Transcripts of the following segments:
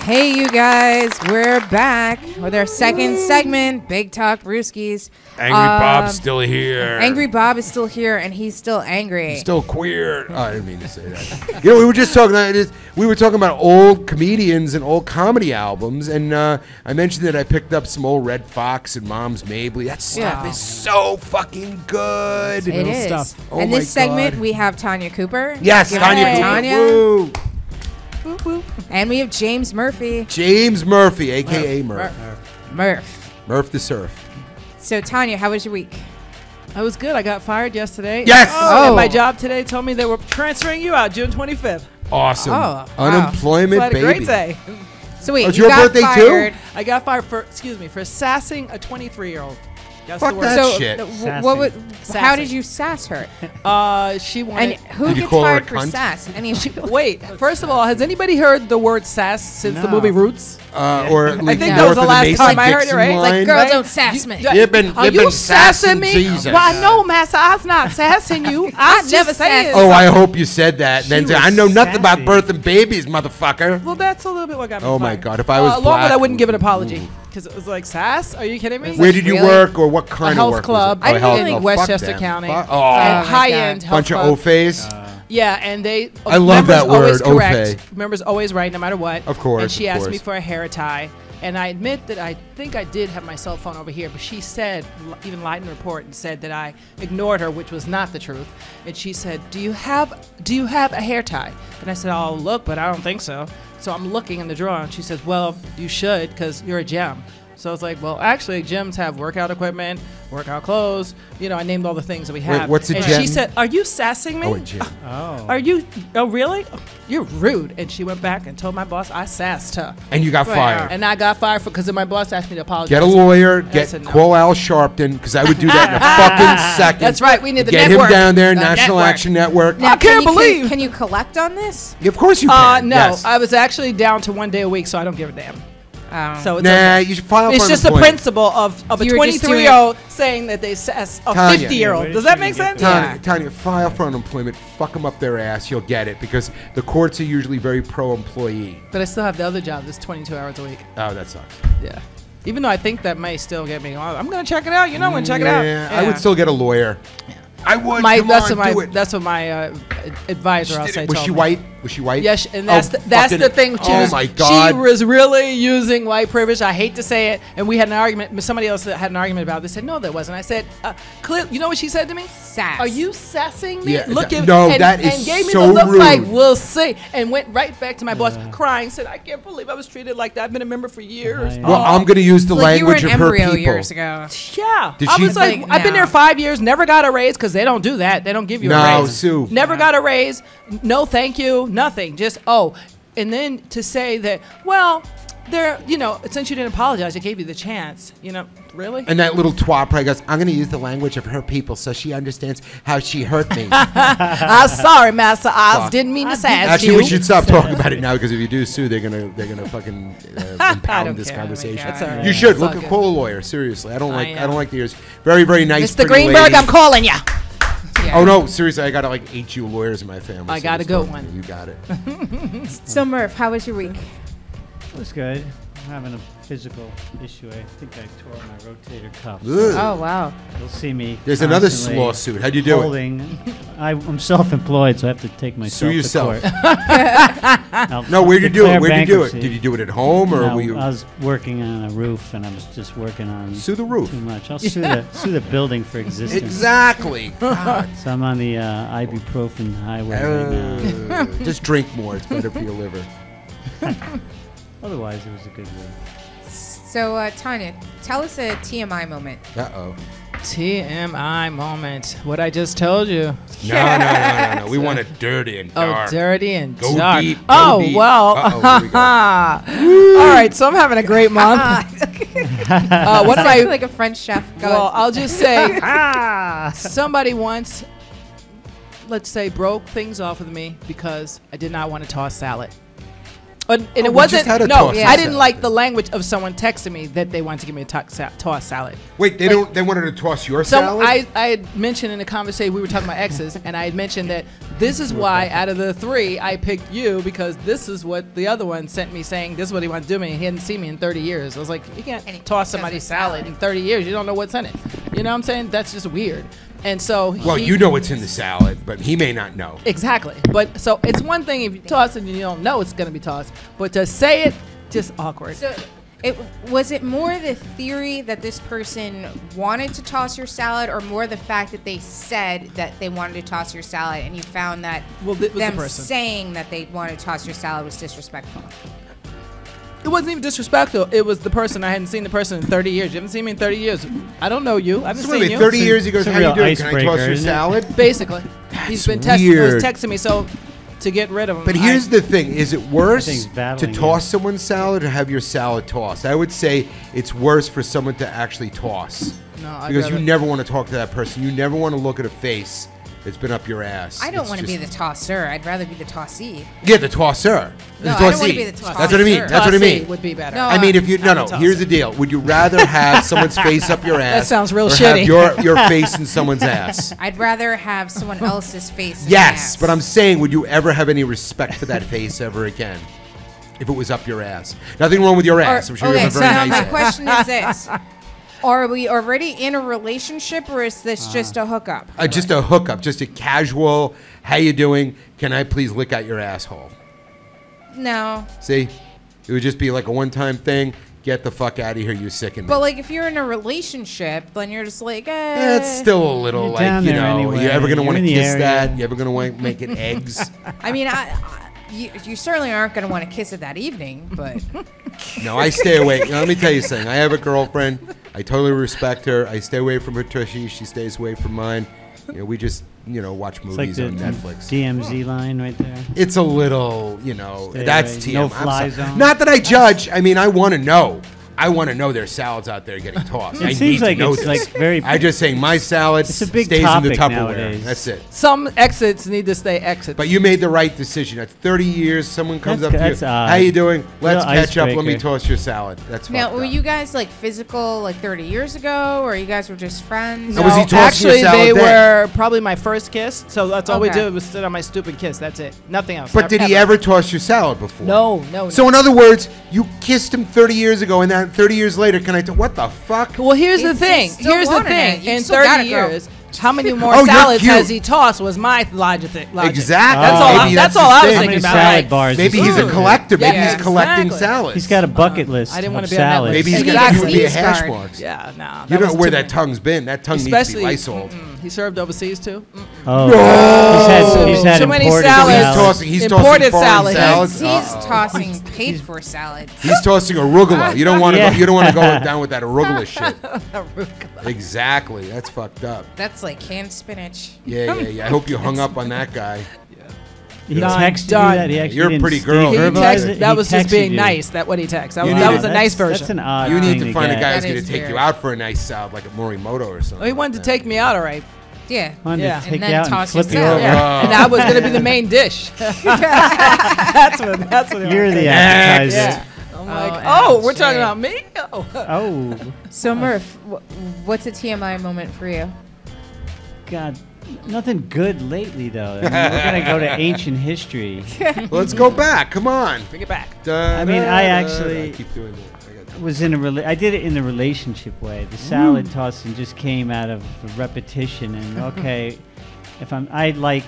Hey, you guys, we're back with our second segment, Big Talk Brewskis. Angry Bob's still here. Angry Bob is still here, and he's still angry. He's still queer. Oh, I didn't mean to say that. We were just talking about old comedians and old comedy albums, and I mentioned that I picked up some old Red Fox and Mom's Mabley. That stuff is so fucking good. It is. Stuff. Oh and this my segment, God. we have Tanya Cooper. Yes, Tanya Cooper. Tanya. Woo. Woo, woo. And we have James Murphy. James Murphy, a.k.a. Murf. Murph the Surf. So, Tanya, how was your week? I was good. I got fired yesterday. Yes! And my job today told me they were transferring you out June 25th. Awesome. Oh, wow. Unemployment, So I had a baby. great day. So, wait, it's you your got birthday fired. too? I got fired for sassing a 23-year-old. That's Fuck the word. that So, shit. how did you sass her? She And wanted. who Did you gets call her fired a for cunt? sass? Wait, first of all, has anybody heard the word sass since the movie Roots? Or I think that was the last time I heard it, right? It's like, girl, Right? don't sass me. You've been sassing me? Jesus. Well, I know, Master. I was not sassing you. I was never just saying. sassed. Oh, I hope you said that. And then She say, was I know nothing about sassy. birthing babies, motherfucker. Well, that's a little bit what got me Oh, my fired. God. If I was along black, with I wouldn't give an apology because it was like sass. Are you kidding me? Where did you Really? work or what kind A of health work? club. Was it? I health didn't club. think Fuck Westchester them. County. Fuck- And Oh, my high-end God. health bunch of club. O-face. Yeah, and they. I love that always word, correct. Ofe. Members always right, no matter what. Of course, And she of asked me course. for a hair tie, and I admit that I think I did have my cell phone over here, but she said, even lied in the report and said that I ignored her, which was not the truth. And she said, "Do you have a hair tie?" And I said, "I'll look, but I don't think so." So I'm looking in the drawer, and she says, "Well, you should, because you're a gem." So I was like, well, actually, gyms have workout equipment, workout clothes. You know, I named all the things that we have. what's a and gem? she said, "Are you sassing me?" Oh, a gym. Are you? Oh, really? You're rude. And she went back and told my boss I sassed her. And you got fired. And I got fired because my boss asked me to apologize. Get a lawyer. I said no. Call Al Sharpton, because I would do that in a fucking second. That's right. We need the Get network. him down there, The National network. Action Network. Now, I can't can you- believe- Can you collect on this? Of course you can. No, Yes. I was actually down to 1 day a week, so I don't give a damn. So it's Nah, okay. you should file It's for just the unemployment. principle of a You were just doing 23-year-old saying that they sass a Tanya. 50-year-old. Does that make sense? Tanya, file for unemployment. Fuck them up their ass. You'll get it, because the courts are usually very pro-employee. But I still have the other job that's 22 hours a week. Oh, that sucks. Yeah. Even though I think that may still get me on. I'm going to check it out. You know I'm going to check it out. Yeah, I would still get a lawyer. I would. Come that's on, what do my it. that's what my advisor I'll say. Was told she me. white? Was she white? Yes, and that's Oh, that's fucking- the thing. Oh my God. She was really using white privilege. I hate to say it, and we had an argument. Somebody else had an argument about this. Said no, there wasn't. I said, clear. You know what she said to me? Sass. Are you sassing me? Yeah, Look at no, and, that is and gave me so the look rude. like we'll see, and went right back to my boss crying. Said I can't believe I was treated like that. I've been a member for years. Well, I'm going to use the Like you were language an of her embryo people. years ago. Yeah, Did I she- was like, Like, I've been no. there 5 years, never got a raise because they don't do that. They don't give you a No, raise. Sue. Never got a raise. No, thank you. Nothing. Just and then to say that, well, they're since you didn't apologize, I gave you the chance. Really? And that little twat probably goes, I'm going to use the language of her people so she understands how she hurt me. I'm sorry, Master Oz. Fuck. Didn't mean to sass Actually, you. we should stop talking about it now, because if you do sue, they're gonna fucking impound this care. conversation. That's all right. You should It's look all at good. call a lawyer. Seriously, I don't I like the ears. Very, very nice. Mr. pretty Greenberg, lady. I'm calling you. Oh no, seriously, I got like 8 lawyers in my family. I so got a just good talk- one. You got it. So, Murph, how was your week? It was good. I'm having a physical issue. I think I tore my rotator cuff. Ugh. So Oh, wow. you'll see me. There's another constantly lawsuit. How'd you do it? holding. I'm self-employed, so I have to take myself Sue yourself. to court. No, where'd you do it? Declare Where'd you do it? bankruptcy. Did you do it at home, or No, were you I was working on a roof, and I was just working on sue the roof? too much. I'll sue the building for existence. Exactly. God. So I'm on the ibuprofen highway right now. Just drink more. It's better for your liver. Otherwise, it was a good week. So, Tanya, tell us a TMI moment. Uh-oh. TMI moment. What I just told you. No. We want it dirty and Oh, dark. dirty and Go dark. deep, go Oh, deep. well. Uh-oh, here we go. All right, so I'm having a great month. What am I? Like a French chef. Go Well, ahead. I'll just say, somebody once, let's say, broke things off with me because I did not want to toss salad. And it we wasn't. just had a No, tossed I didn't salad. like the language of someone texting me that they wanted to give me a tossed salad. Wait, they don't. They wanted to toss your So salad. I had mentioned in a conversation, we were talking about exes, and I had mentioned that this is why out of the 3 I picked you, because this is what the other one sent me saying this is what he wanted to do to me. He hadn't seen me in 30 years. I was like, you can't toss somebody's salad in 30 years. You don't know what's in it. You know what I'm saying? That's just weird. And so well, you know what's in the salad, but he may not know. Exactly. But so it's one thing if you toss it and you don't know it's going to be tossed, but to say it, just awkward. So, was it more the theory that this person wanted to toss your salad, or more the fact that they said that they wanted to toss your salad, and you found that them saying that they wanted to toss your salad was disrespectful? It wasn't even disrespectful. It was the person. I hadn't seen the person in 30 years. You haven't seen me in 30 years. I don't know you. I haven't seen you. 30 years he goes, it's a how you real doing? Can I toss icebreaker, your isn't it? salad? Basically. He's been texting me so to get rid of him. But here's the thing. Is it worse Everything's to battling, toss someone's salad or have your salad tossed? I would say it's worse for someone to actually toss. No, Because you never want to talk to that person. You never want to look at a face that's been up your ass. I don't It's want to be just- the tosser. I'd rather be the tossee. Yeah, the tosser. No, the I don't tossee. wanna be the tosser. That's what I mean. That's what I mean. would be better. No, I mean, if you I'm no, a tosser. here's the deal. Would you rather have someone's face up your ass? sounds real or shitty. Have your face in someone's ass? I'd rather have someone else's face. In my Yes, ass. but I'm saying, would you ever have any respect for that face ever again? If it was up your ass. Nothing wrong with your ass. I'm sure you okay, have a so very now nice my ass. question is this: are we already in a relationship, or is this just a hookup? Just a hookup, just a casual, how you doing? Can I please lick out your asshole? No, See? It would just be like a one-time thing. Get the fuck out of here, you sicken me. but like if you're in a relationship, then you're just like, It's still a little You're like, down you there know, anyway. you ever going to You're want to in the kiss area. that? You ever going to want to make it eggs? I mean, you certainly aren't going to want to kiss it that evening, but No, I stay away. Now, let me tell you something. I have a girlfriend. I totally respect her. I stay away from her tushy. She stays away from mine. You know, we just, watch It's like movies the on Netflix. DMZ line right there. It's a little, Stay that's away. TM. No I'm fly sorry. zone. Not that I judge. I mean, I want to know. I want to know there's salads out there getting tossed. I It seems need like to know it's this. like very. I just saying my salad It's a big stays in the topic Tupperware. nowadays. That's it. Some exits need to stay exits. But you made the right decision. At 30 years, someone comes That's- up to you. that's odd. How you doing? Let's Real catch up. Let me icebreaker. toss your salad. That's now fucked were up. you guys like physical like 30 years ago, or you guys were just friends? No, was he tossing actually, your salad they then? were probably my first kiss. So that's all we Okay. did was sit on my stupid kiss. That's it. Nothing else. But did he ever toss your salad before? No. So in other words, you kissed him 30 years ago, and then 30 years later, what the fuck? Well, here's the He's thing. still Here's the wanting thing. it. You In still got 30 it, girl. years, how many more Oh, you're salads cute. has he tossed? Was my logic. Exactly. That's all. Maybe That's that's all his I was thing. How thinking many about. salad Like, bars? Maybe is he's there? a collector. Maybe Yeah, he's collecting exactly. salads. He's got a bucket list I didn't of wanna be on that salads. list. Maybe he's Maybe got that's to be a Steve's hash card. marks. Yeah, no. You don't know where too that tongue's been. That tongue needs to be Especially, Lysoled. he served overseas too. Oh, he's had Too many imported salads. He's Imported tossing foreign salad. salads. He's tossing paid for salad. He's tossing arugula. You don't want to Yeah. go. You don't want to go down with that arugula shit. Exactly. That's fucked up. That's like canned spinach. Yeah. I hope you hung up on that guy. He Done, texted you done. that. He actually You're a didn't pretty did girl. he He verbalize Text- it? that He was just texted being you. nice. That what he texted. That You was, need that to- was a nice That's version. an odd You need thing to find a get. guy who's That going is to take weird. you out for a nice salad, like a Morimoto or something. He wanted to take me out, all right. Yeah. Wanted Yeah. to take And you then out and toss flip your you salad. over. Yeah. And I was going to be the main dish. That's what it You're was. the appetizer. Yeah. I'm like, Oh, we're talking shit. about me? Oh. Oh, So Murph, what's a TMI moment for you? God. Nothing good lately, though. I mean, we're going to go to ancient history. Let's go back. Come on. Bring it back. I mean, I actually- keep doing that. I got Was in a I did it in the relationship way. The salad tossing just came out of repetition and okay, I like,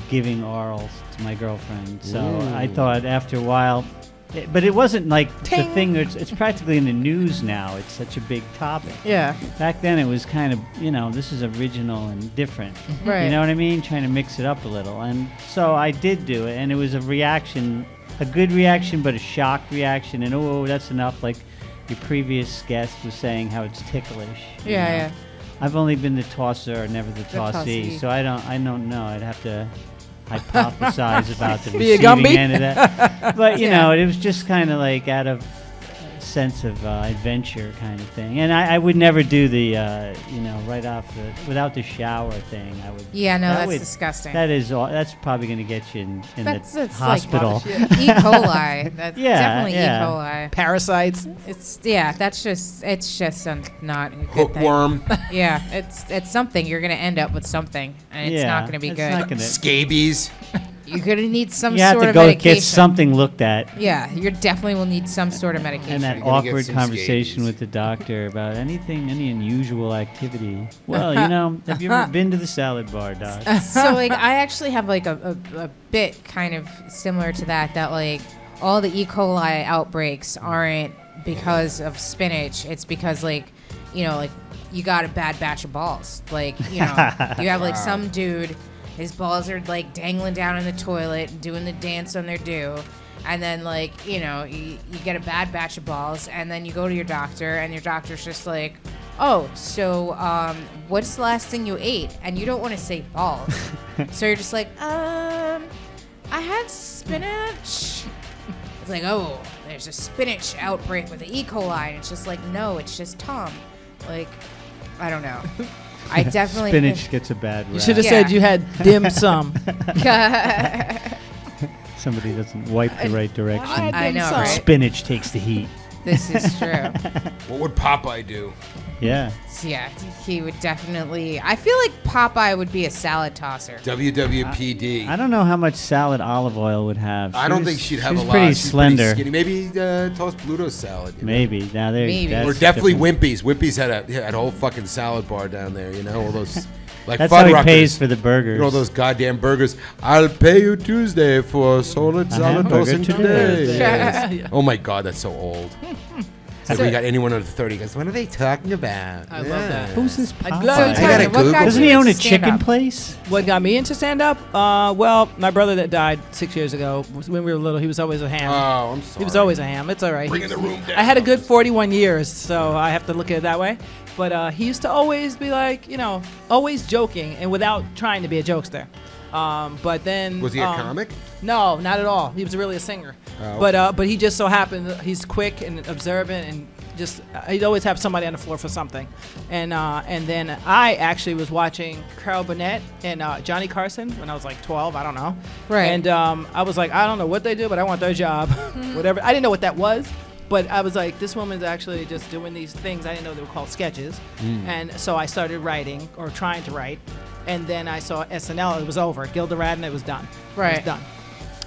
giving orals to my girlfriend. So I thought after a while, but it wasn't like Ting. the thing. It's practically in the news now. It's such a big topic. Yeah. Back then it was kind of this is original and different. Right. You know what I mean? Trying to mix it up a little. And so I did do it, and it was a reaction. A good reaction, but a shocked reaction, and oh, that's enough. Like your previous guest was saying, how it's ticklish. you know. Yeah. I've only been the tosser, never the tossee, tossee. so I don't know. I'd have to hypothesize about the Be a receiving Gumby? end of that. But Yeah. it was just kind of like out of sense of adventure kind of thing. And I would never do the, right off without the shower thing. I would. Yeah, no, that's disgusting. That's probably going to get you in the hospital. Like E. coli. That's definitely E. coli. Parasites. It's just not a good hookworm. Yeah, it's something. You're going to end up with something, and it's not going to be good. Scabies. You're going to need some sort of medication. You have to go get something looked at. Yeah, you definitely will need some sort of medication. And that awkward conversation with the doctor about any unusual activity. Well, have you ever been to the salad bar, doc? So, I actually have, a bit kind of similar to that, all the E. coli outbreaks aren't because of spinach. It's because, you got a bad batch of balls. You have, some dude... His balls are dangling down in the toilet and doing the dance on their due. And then you get a bad batch of balls and then you go to your doctor and your doctor's just like, oh, so what's the last thing you ate? And you don't want to say balls. So you're just like, I had spinach. It's like, oh, there's a spinach outbreak with the E. coli. And it's just like, no, it's just Tom. I don't know. I definitely spinach gets a bad rap. You should have said you had dim sum. Somebody doesn't wipe the right direction. I know, right? Spinach takes the heat. This is true. What would Popeye do? Yeah. Yeah, he would definitely. I feel like Popeye would be a salad tosser. WWPD. I don't know how much salad olive oil would have. I don't think she'd have a lot. Pretty slender. Pretty maybe toss Bluto's salad. Maybe. Now maybe. Or definitely Wimpy's. Wimpy's had a whole fucking salad bar down there. All those. That's how he pays for the burgers. All those goddamn burgers. I'll pay you Tuesday for solid salad tossing today. Yes. Oh my God, that's so old. If we got anyone under 30, guys, what are they talking about? I love that. Who's this Popeye? Doesn't he own a chicken place? What got me into stand-up? Well, my brother that died 6 years ago, when we were little, he was always a ham. Oh, I'm sorry. He was always a ham. It's all right. Bringing the room down. I had a good 41 years, so I have to look at it that way. But he used to always be always joking and without trying to be a jokester. But then was he a comic? No, not at all. He was really a singer. Oh. But he just so happened he's quick and observant and just he'd always have somebody on the floor for something. And then I actually was watching Carol Burnett and Johnny Carson when I was 12. I don't know. Right. And I was like, I don't know what they do, but I want their job. Whatever. I didn't know what that was. But I was like, this woman's actually just doing these things. I didn't know they were called sketches. And so I started writing or trying to write. And then I saw SNL. It was over. Gilda Radin, it was done. Right. It was done.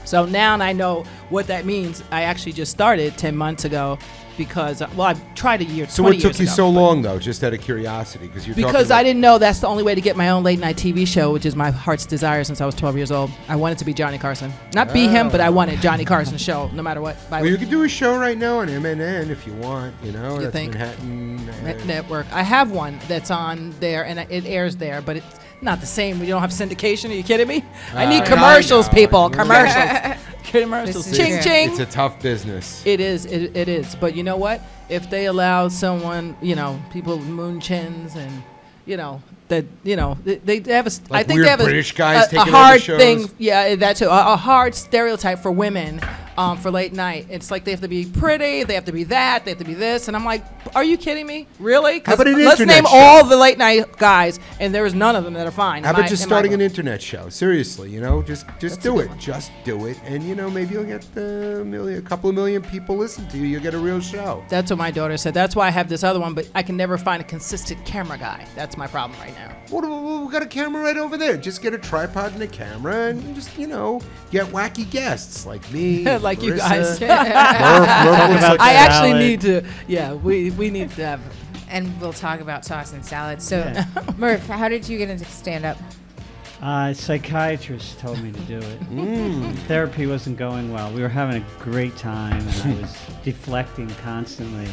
So now I know what that means. I actually just started 10 months ago because, I tried a year. So what took you so long, though, just out of curiosity? Because I didn't know that's the only way to get my own late night TV show, which is my heart's desire since I was 12 years old. I wanted to be Johnny Carson. Not be him, but I wanted Johnny Carson's show, no matter what. Well, you could do a show right now on MNN if you want, You that's think? Manhattan Network. I have one that's on there, and it airs there, but it's not the same. We don't have syndication. Are you kidding me? I need commercials, people. Commercials. Commercials. Ching, ching. It's a tough business. It is. It is. But you know what? If they allow someone, people with moon chins and, that, they have a. I think they have British guys a hard thing. Yeah, that's a hard stereotype for women. For late night, it's like they have to be pretty, they have to be that, they have to be this, and I'm like, are you kidding me? Really? How about an let's internet name show? all the late night guys, and there's none of them that are fine. How about just starting an internet show? Seriously, just do it. Just do it, and maybe you'll get a couple of million people listen to you. You'll get a real show. That's what my daughter said. That's why I have this other one, but I can never find a consistent camera guy. That's my problem right now. Well, we got a camera right over there. Just get a tripod and a camera, and just get wacky guests like me. Like Maryssa, you guys. Murf I actually need to. Yeah, we need to have. And we'll talk about tossing salad. So, Murf, how did you get into stand-up? A psychiatrist told me to do it. Therapy wasn't going well. We were having a great time, and I was deflecting constantly.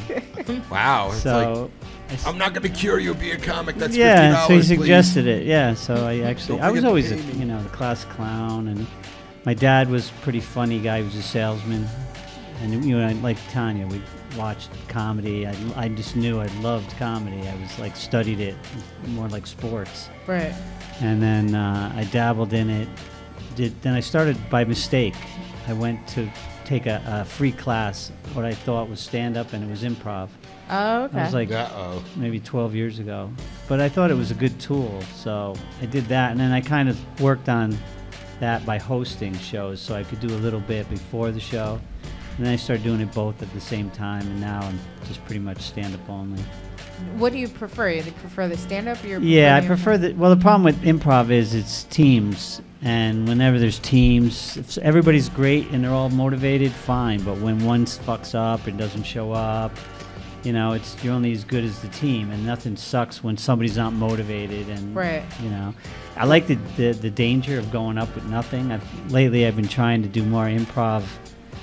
Wow. So I'm not going to cure you. Be a comic. That's $50. Yeah. So he suggested please. it. Yeah. So I was always the class clown, and my dad was a pretty funny guy. He was a salesman, and like Tanya, we watched comedy. I just knew I loved comedy. I was studied it more like sports. Right. And then I dabbled in it. Then I started by mistake. I went to take a free class, what I thought was stand-up, and it was improv. Oh, okay. It was like maybe 12 years ago. But I thought it was a good tool, so I did that. And then I kind of worked on that by hosting shows, so I could do a little bit before the show. And then I started doing it both at the same time, and now I'm just pretty much stand-up only. What do you prefer? Do you prefer the stand-up? Yeah, I prefer the... Well, the problem with improv is it's teams. And whenever there's teams, if everybody's great and they're all motivated, fine. But when one fucks up and doesn't show up, you know, you're only as good as the team. And nothing sucks when somebody's not motivated. And, you know, I like the danger of going up with nothing. Lately, I've been trying to do more improv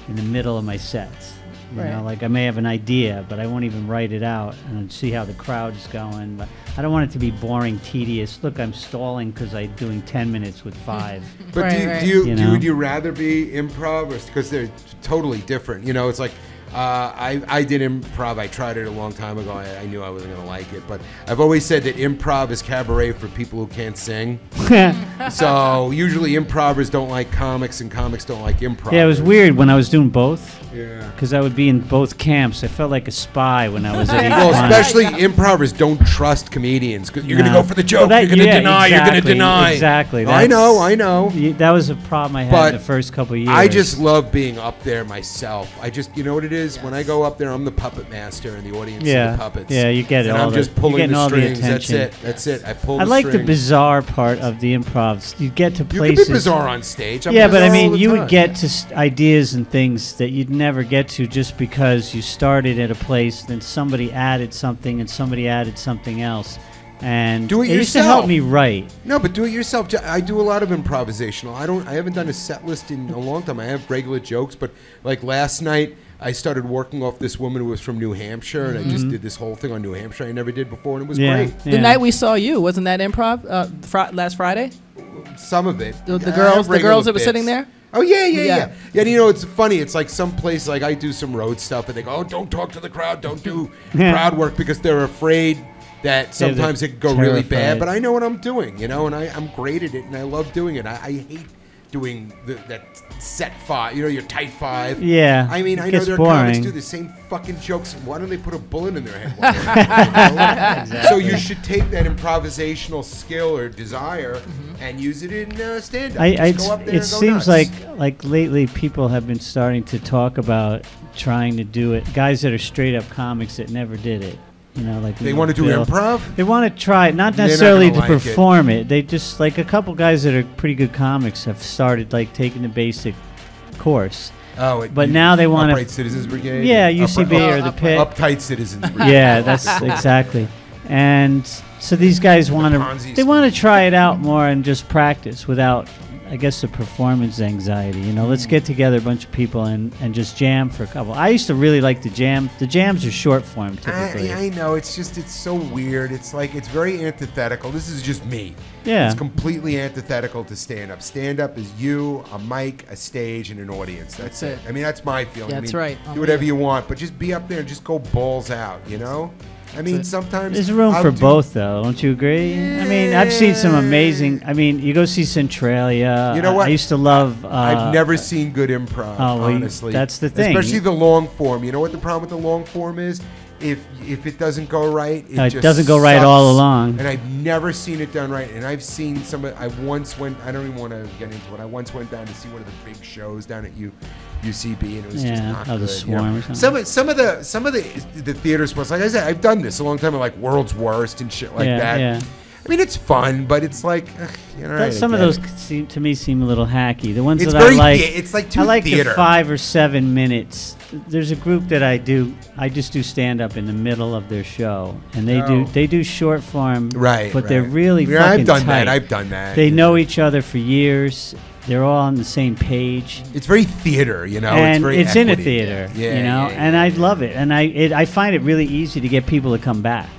in the middle of my sets. You know, like I may have an idea, but I won't even write it out and see how the crowd is going. But I don't want it to be boring, tedious. Look, I'm stalling because I'm doing 10 minutes with 5. But would you rather be improv, or because they're totally different? You know, it's like I did improv. I tried it a long time ago. I knew I wasn't going to like it, but I've always said that improv is cabaret for people who can't sing. So usually improvers don't like comics, and comics don't like improv. Yeah, it was weird when I was doing both. Yeah. Because I would be in both camps. I felt like a spy when I was at each Well, one. especially improvers don't trust comedians because you're going to go for the joke. Well, you're going to deny. You're going to deny. Exactly. I know. That was a problem I had the first couple of years. I just love being up there myself. You know what it is? When I go up there, I'm the puppet master, and the audience is the puppets. Yeah, you get it. And all I'm just pulling the strings. attention. That's it. I pull. I the like the strings. bizarre part of the improvs. You get to You places. can be bizarre on stage. Yeah, but I mean, you would get to ideas and things that you'd never get to just because you started at a place, then somebody added something, and somebody added something else. And do it used to help me write. No, but do it yourself. I do a lot of improvisational. I haven't done a set list in a long time. I have regular jokes, but like last night, I started working off this woman who was from New Hampshire, and I just did this whole thing on New Hampshire I never did before, and it was great. Yeah. The night we saw you, wasn't that improv last Friday? Some of it. The girls that were sitting there? Oh, yeah. You know, it's funny. It's like some place, like I do some road stuff, and they go, oh, don't talk to the crowd. Don't do crowd work, because they're afraid that sometimes it could go really bad. But I know what I'm doing, you know, and I'm great at it, and I love doing it. I hate doing that set 5, you know, your tight 5. Yeah. I mean, I know their comics do the same fucking jokes. Why don't they put a bullet in their head? Exactly. So you should take that improvisational skill or desire and use it in stand-up. It seems like lately people have been starting to talk about trying to do it. Guys that are straight-up comics that never did it. You know, like they want to do improv? They want to try it, not necessarily to perform it. They just, like a couple guys that are pretty good comics have started like taking the basic course. Oh, but now they want to Upright Citizens Brigade. Yeah, UCB or the Pit. Uptight Citizens Brigade. Yeah, that's exactly. And so these guys want to try it out more and just practice without, I guess, the performance anxiety. You know, let's get together a bunch of people and just jam for a couple. I used to really like to jam. The jams are short form typically. I know. It's so weird. It's like, it's very antithetical. This is just me. Yeah. It's completely antithetical to stand-up. Stand-up is you, a mic, a stage, and an audience. That's it. I mean, that's my feeling. That's right. Do whatever you want, but just be up there and just go balls out, you know? I mean, sometimes there's room for both, though. Don't you agree? Yeah. I mean, I've seen some amazing. I mean, you go see Centralia. You know what? I used to love. I've never seen good improv. Honestly, that's the thing. Especially the long form. You know what the problem with the long form is? If it doesn't go right, it doesn't go right all along. And I've never seen it done right. And I've seen some. I once went. I don't even want to get into it. I once went down to see one of the big shows down at UCB, and it was just not good. The Swarm. You know? Some of the theater sports, like I said, I've done this a long time. Like World's Worst and shit like that. Yeah. I mean, it's fun, but it's like, you know. Some of those to me seem a little hacky. The ones it's that I like, it's like too I like theater. The 5 or 7 minutes. There's a group that I just do stand up in the middle of their show, and they do short form, right? But they're really fucking I've done that. They know each other for years. They're all on the same page. It's very theater, you know. And it's in a theater, you know. And I love it, and I find it really easy to get people to come back.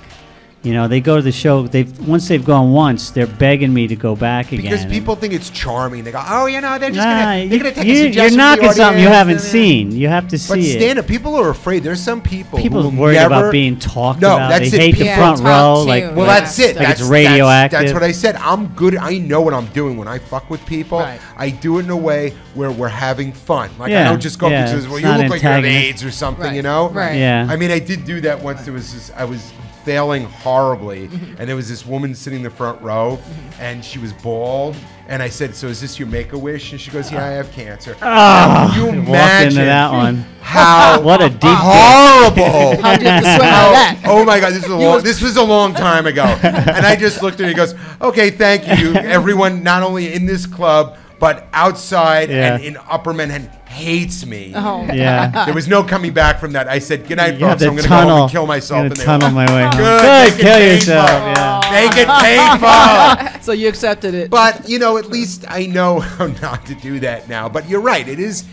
You know, they go to the show. Once they've gone once, they're begging me to go back again. Because people think it's charming. They go, oh, you know, they're just gonna take a suggestion. You're knocking something you haven't seen. You have to see it. But stand up, people are afraid. There's some people who worried about being talked about. That's they hate the front row. Like, well, that's it. Like it's radioactive. That's what I said. I'm good. I know what I'm doing when I fuck with people. Right. I do it in a way where we're having fun. Like I don't just go because you look like you have AIDS or something. You know? Right. Yeah. I mean, I did do that once. I was failing horribly, and there was this woman sitting in the front row, and she was bald, and I said, so is this your make-a-wish? And she goes, yeah, I have cancer. Oh, you imagine walk into that one. How what a deep horrible. How'd you have to swim out of that? Oh my God, this was a long time ago. And I just looked at her and he goes, okay, thank you. Everyone, not only in this club, but outside and in Upper Manhattan, hates me. Oh. Yeah. There was no coming back from that. I said, good night, folks. I'm going to go home and kill myself. I'm tunnel my way home. Good, kill yourself. Yeah. Make it painful. So you accepted it. But, you know, at least I know how not to do that now. But you're right. It is.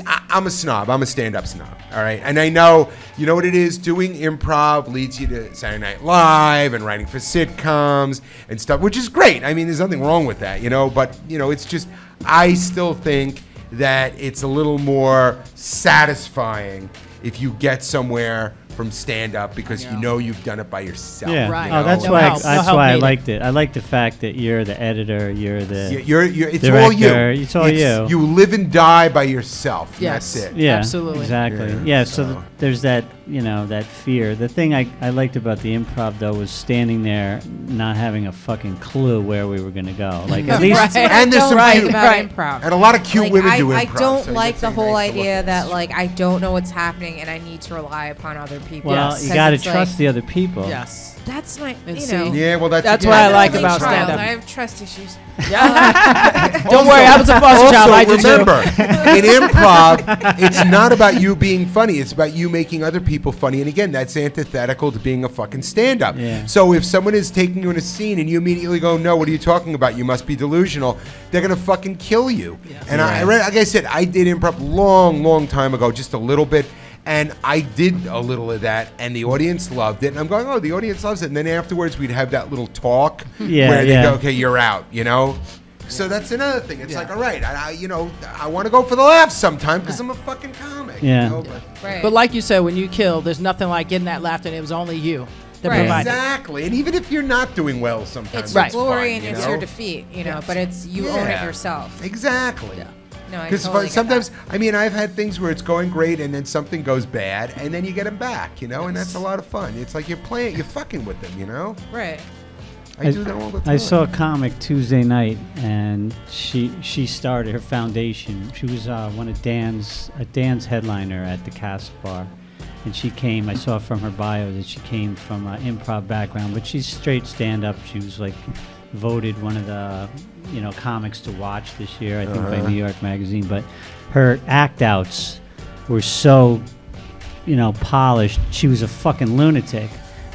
I'm a snob. I'm a stand-up snob. All right. And I know, you know what it is? Doing improv leads you to Saturday Night Live and writing for sitcoms and stuff, which is great. I mean, there's nothing wrong with that, you know. But, you know, it's just, I still think that it's a little more satisfying if you get somewhere from stand-up because you know you've done it by yourself. Yeah, right. You know? That's why I liked it. I like the fact that you're the editor, you're the it's director, all you. It's all you. You live and die by yourself. Yes. That's it. Yeah, absolutely. Exactly. Yeah. So there's that, you know, that fear. The thing I liked about the improv though was standing there, not having a fucking clue where we were gonna go. Like at least, and there's some cute improv, and a lot of cute women do improv. I don't like the whole idea that like I don't know what's happening and I need to rely upon other people. Well, you got to trust the other people. Yes. That's my, Yeah, well, that's what I like about stand-up. I have trust issues. Don't worry, I was a foster child. I remember, in improv, it's not about you being funny. It's about you making other people funny. And again, that's antithetical to being a fucking stand-up. Yeah. So if someone is taking you in a scene and you immediately go, no, what are you talking about? You must be delusional. They're going to fucking kill you. Yeah. And like I said, I did improv long time ago, just a little bit. And I did a little of that, and the audience loved it. And I'm going, oh, the audience loves it. And then afterwards, we'd have that little talk where they go, okay, you're out, you know? So that's another thing. It's like, all right, I want to go for the laughs sometime because I'm a fucking comic. Yeah. You know? But like you said, when you kill, there's nothing like getting that laughter, and it was only you that provided. Exactly. And even if you're not doing well sometimes, it's your glory fun, and it's your defeat, you know, but it's you own it yourself. Exactly. Yeah. No, because sometimes, I mean, I've had things where it's going great and then something goes bad and then you get them back, you know, and that's a lot of fun. It's like you're fucking with them, you know? Right. I do that all the time. I saw a comic Tuesday night, and she started her foundation. She was one of Dan's headliner at the Cask Bar, and she came. I saw from her bio that she came from an improv background, but she's straight stand-up. She was like voted one of the comics to watch this year, I think by New York Magazine. But her act outs were so polished. She was a fucking lunatic.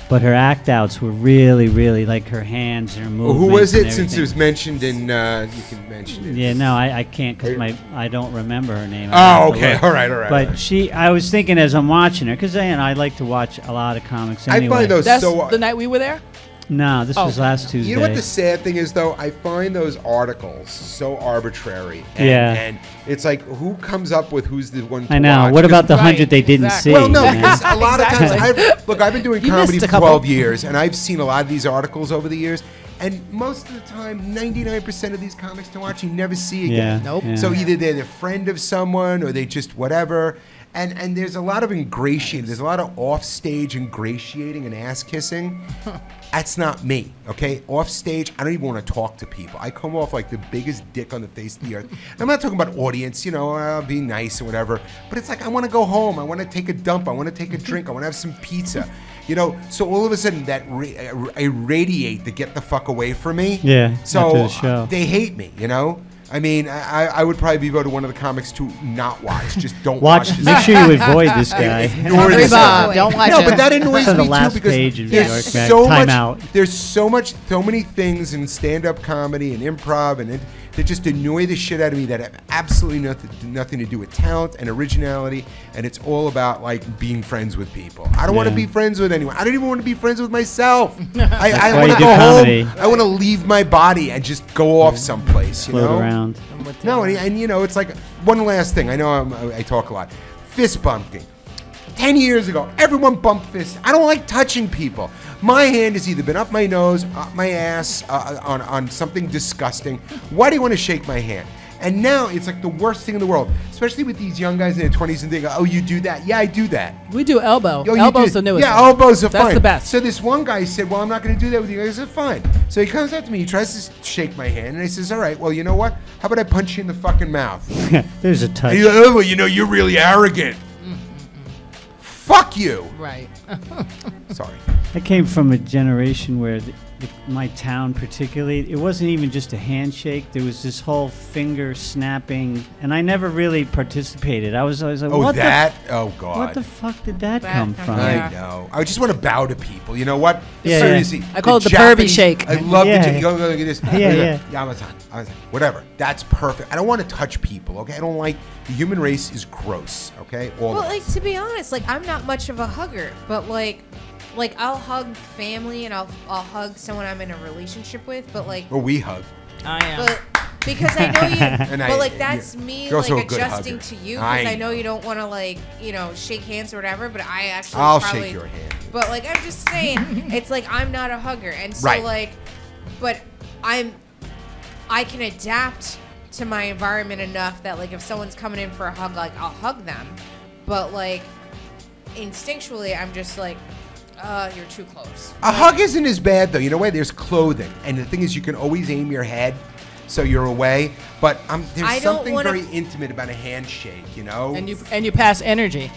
But her act outs were really, really like her hands and her movements. Who was it? Since it was mentioned in, you can mention it. Yeah, no, I can't because I don't remember her name. Oh, okay, all right. But I was thinking as I'm watching her, because I like to watch a lot of comics anyway. I find those the night we were there? No, this was last Tuesday. You know what the sad thing is, though? I find those articles so arbitrary. And it's like, who comes up with who's the one to I know. watch? What about the 100 they didn't see? Well, no, because a lot of times, I've been doing comedy for 12 years, and I've seen a lot of these articles over the years. And most of the time, 99% of these comics to watch, you never see again. Nope. Yeah. So either they're the friend of someone, or they just whatever. And there's a lot of ingratiating. There's a lot of off-stage ingratiating and ass-kissing. That's not me, okay? Off-stage, I don't even want to talk to people. I come off like the biggest dick on the face of the earth. I'm not talking about audience, be nice or whatever. But it's like, I want to go home. I want to take a dump. I want to take a drink. I want to have some pizza. So all of a sudden, that I radiate to get the fuck away from me. Yeah, so after the show. They hate me, I mean, I would probably be voted one of the comics to not watch. Just don't watch. This. Make sure you avoid this guy. Ignore this guy. Don't watch No, him. but that annoys me the too last because page of there's New York so Time much. Out. There's so many things in stand-up comedy and improv and that just annoy the shit out of me that have absolutely nothing to do with talent and originality, and it's all about like being friends with people. I don't want to be friends with anyone. I don't even want to be friends with myself. I want to go home. I want to leave my body and just go off someplace. You know, around. No, and you know, it's like one last thing. I know I talk a lot. Fist bumping. 10 years ago, everyone bumped fists. I don't like touching people. My hand has either been up my nose, up my ass, on something disgusting. Why do you want to shake my hand? And now it's like the worst thing in the world, especially with these young guys in their 20s and they go, oh, you do that? Yeah, I do that. We do elbow. Elbow's the newest. Yeah, elbows are fine. That's the best. So this one guy said, well, I'm not going to do that with you. I said, fine. So he comes up to me, he tries to shake my hand, and I says, all right, well, you know what? How about I punch you in the fucking mouth? There's a touch. And he's like, oh, well, you know, you're really arrogant. Fuck you. Right. Sorry. I came from a generation where my town particularly, it wasn't even just a handshake. There was this whole finger snapping, and I never really participated. I was like, what oh, God. What the fuck did that come from? I know. I just want to bow to people. You know what? Yeah, seriously. I call it the Pervy shake. I love the look at this. Yeah. Whatever. That's perfect. I don't want to touch people, okay? I don't like, the human race is gross, okay? Like, to be honest, like, I'm not much of a hugger, but like I'll hug family and I'll hug someone I'm in a relationship with, but like. Well, we hug. I am. But because I know you, but like that's me like adjusting to you because I know you don't want to like shake hands or whatever. But I actually I'll shake your hand. But like I'm just saying, it's like I'm not a hugger, and so like, but I can adapt to my environment enough that like if someone's coming in for a hug, like I'll hug them, but like instinctually I'm just like. You're too close. A hug isn't as bad though. You know why? There's clothing, and the thing is, you can always aim your head, so you're away. But there's something very intimate about a handshake, you know. And you pass energy.